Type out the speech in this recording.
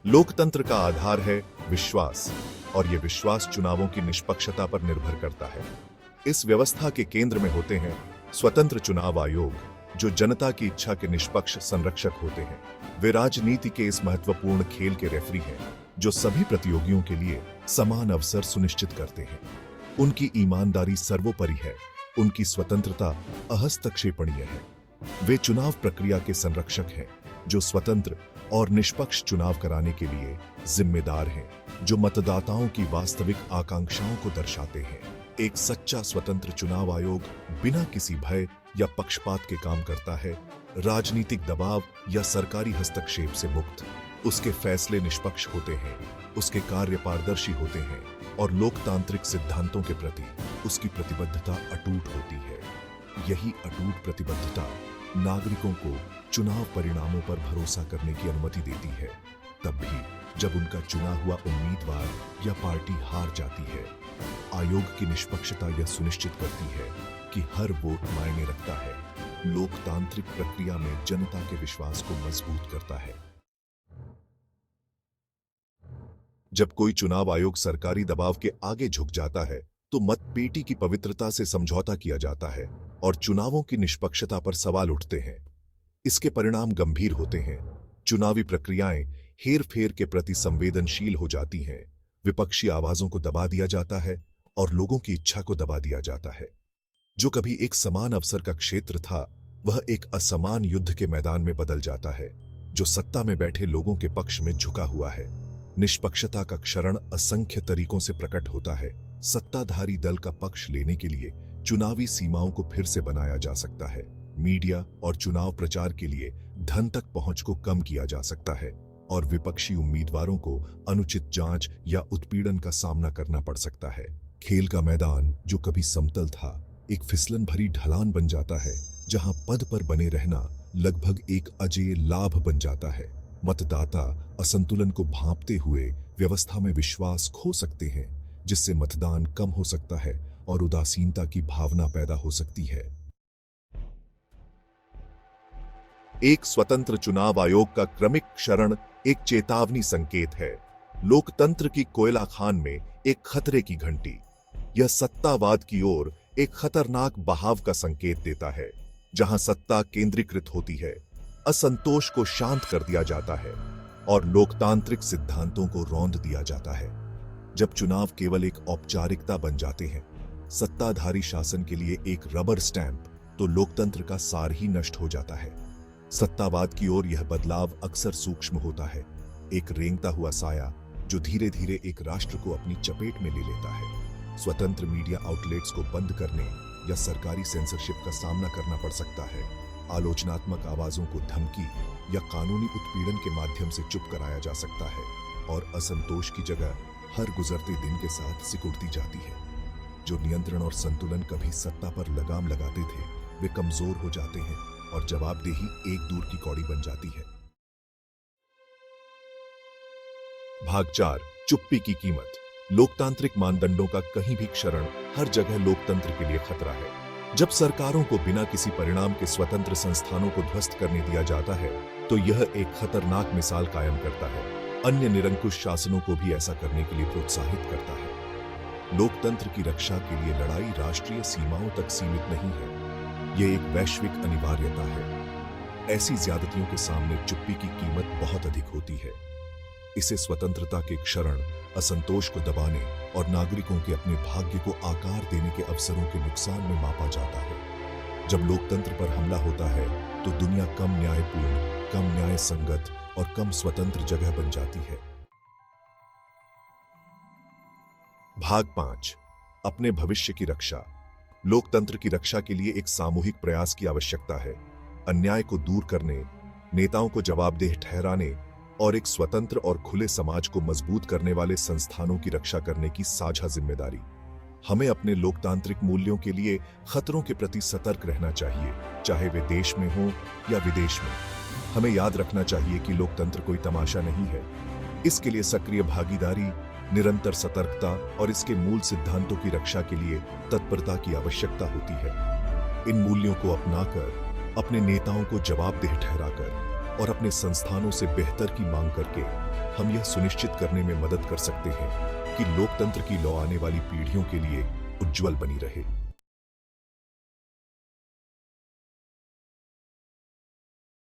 लोकतंत्र का आधार है विश्वास, और ये विश्वास चुनावों की निष्पक्षता पर निर्भर करता है। इस व्यवस्था के केंद्र में होते हैं स्वतंत्र चुनाव आयोग, जो जनता की इच्छा के निष्पक्ष संरक्षक होते हैं। वे राजनीति के इस महत्वपूर्ण खेल के रेफरी हैं, जो सभी प्रतियोगियों के लिए समान अवसर सुनिश्चित करते हैं। उनकी ईमानदारी सर्वोपरि है, उनकी स्वतंत्रता अहस्तक्षेपणीय है। वे चुनाव प्रक्रिया के संरक्षक हैं, जो स्वतंत्र और निष्पक्ष चुनाव कराने के लिए जिम्मेदार हैं, जो मतदाताओं की वास्तविक आकांक्षाओं को दर्शाते हैं। एक सच्चा स्वतंत्र चुनाव आयोग बिना किसी भय या पक्षपात के काम करता है, राजनीतिक दबाव या सरकारी हस्तक्षेप से मुक्त। उसके फैसले निष्पक्ष होते हैं, उसके कार्य पारदर्शी होते हैं, और लोकतांत्रिक सिद्धांतों के प्रति उसकी प्रतिबद्धता अटूट होती है। यही अटूट प्रतिबद्धता नागरिकों को चुनाव परिणामों पर भरोसा करने की अनुमति देती है, तब भी जब उनका चुना हुआ उम्मीदवार या पार्टी हार जाती है। आयोग की निष्पक्षता यह सुनिश्चित करती है कि हर वोट मायने रखता है, लोकतांत्रिक प्रक्रिया में जनता के विश्वास को मजबूत करता है। जब कोई चुनाव आयोग सरकारी दबाव के आगे झुक जाता है, तो मतपेटी की पवित्रता से समझौता किया जाता है और चुनावों की निष्पक्षता पर सवाल उठते हैं। इसके परिणाम गंभीर होते हैं। चुनावी प्रक्रियाएं हेर-फेर के प्रति संवेदनशील हो जाती हैं, विपक्षी आवाजों को दबा दिया जाता है और लोगों की इच्छा को दबा दिया जाता है। जो कभी एक समान अवसर का क्षेत्र था, वह एक असमान युद्ध के मैदान में बदल जाता है, जो सत्ता में बैठे लोगों के पक्ष में झुका हुआ है। निष्पक्षता का क्षरण असंख्य तरीकों से प्रकट होता है। सत्ताधारी दल का पक्ष लेने के लिए चुनावी सीमाओं को फिर से बनाया जा सकता है। मीडिया और चुनाव प्रचार के लिए धन तक पहुंच को कम किया जा सकता है, और विपक्षी उम्मीदवारों को अनुचित जांच या उत्पीड़न का सामना करना पड़ सकता है। खेल का मैदान, जो कभी समतल था, एक फिसलन भरी ढलान बन जाता है, जहां पद पर बने रहना लगभग एक अजेय लाभ बन जाता है। मतदाता असंतुलन को भांपते हुए व्यवस्था में विश्वास खो सकते हैं, जिससे मतदान कम हो सकता है और उदासीनता की भावना पैदा हो सकती है। एक स्वतंत्र चुनाव आयोग का क्रमिक क्षरण एक चेतावनी संकेत है। लोकतंत्र की कोयला खान में एक खतरे की घंटी। यह सत्तावाद की ओर एक खतरनाक बहाव का संकेत देता है। जहां सत्ता केंद्रीकृत होती है, असंतोष को शांत कर दिया जाता है और लोकतांत्रिक सिद्धांतों को रौंद दिया जाता है। जब चुनाव केवल एक औपचारिकता बन जाते हैं, सत्ताधारी शासन के लिए एक रबर स्टैंप, तो लोकतंत्र का सार ही नष्ट हो जाता है। सत्तावाद की ओर यह बदलाव अक्सर सूक्ष्म होता है, एक रेंगता हुआ साया जो धीरे धीरे एक राष्ट्र को अपनी चपेट में ले लेता है। स्वतंत्र मीडिया आउटलेट्स को बंद करने या सरकारी सेंसरशिप का सामना करना पड़ सकता है। आलोचनात्मक आवाजों को धमकी या कानूनी उत्पीड़न के माध्यम से चुप कराया जा सकता है, और असंतोष की जगह हर गुजरते दिन के साथ सिकुड़ती जाती है। जो नियंत्रण और संतुलन कभी सत्ता पर लगाम लगाते थे, वे कमजोर हो जाते हैं और जवाबदेही एक दूर की कौड़ी बन जाती है। भाग 4, चुप्पी की कीमत। लोकतांत्रिक मानदंडों का कहीं भी क्षरण हर जगह लोकतंत्र के लिए खतरा है। जब सरकारों को बिना किसी परिणाम के स्वतंत्र संस्थानों को ध्वस्त करने दिया जाता है, तो यह एक खतरनाक मिसाल कायम करता है। अन्य निरंकुश शासनों को भी ऐसा करने के लिए प्रोत्साहित करता है। लोकतंत्र की रक्षा के लिए लड़ाई राष्ट्रीय सीमाओं तक सीमित नहीं है, यह एक वैश्विक अनिवार्यता है। ऐसी ज्यादतियों के सामने चुप्पी की कीमत बहुत अधिक होती है। इसे स्वतंत्रता के क्षरण, असंतोष को दबाने और नागरिकों के अपने भाग्य को आकार देने के अवसरों के नुकसान में मापा जाता है। जब लोकतंत्र पर हमला होता है, तो दुनिया कम न्यायपूर्ण, कम न्याय संगत और कम स्वतंत्र जगह बन जाती है। भाग 5, अपने भविष्य की रक्षा। लोकतंत्र की रक्षा के लिए एक सामूहिक प्रयास की आवश्यकता है। अन्याय को दूर करने, नेताओं को जवाबदेह ठहराने और एक स्वतंत्र और खुले समाज को मजबूत करने वाले संस्थानों की रक्षा करने की साझा जिम्मेदारी। हमें अपने लोकतांत्रिक मूल्यों के लिए खतरों के प्रति सतर्क रहना चाहिए, चाहे वे देश में हों या विदेश में। हमें याद रखना चाहिए कि लोकतंत्र कोई तमाशा नहीं है। इसके लिए सक्रिय भागीदारी, निरंतर सतर्कता और इसके मूल सिद्धांतों की रक्षा के लिए तत्परता की आवश्यकता होती है। इन मूल्यों को अपनाकर, अपने नेताओं को जवाबदेह ठहराकर और अपने संस्थानों से बेहतर की मांग करके हम यह सुनिश्चित करने में मदद कर सकते हैं कि लोकतंत्र की लौ आने वाली पीढ़ियों के लिए उज्जवल बनी रहे।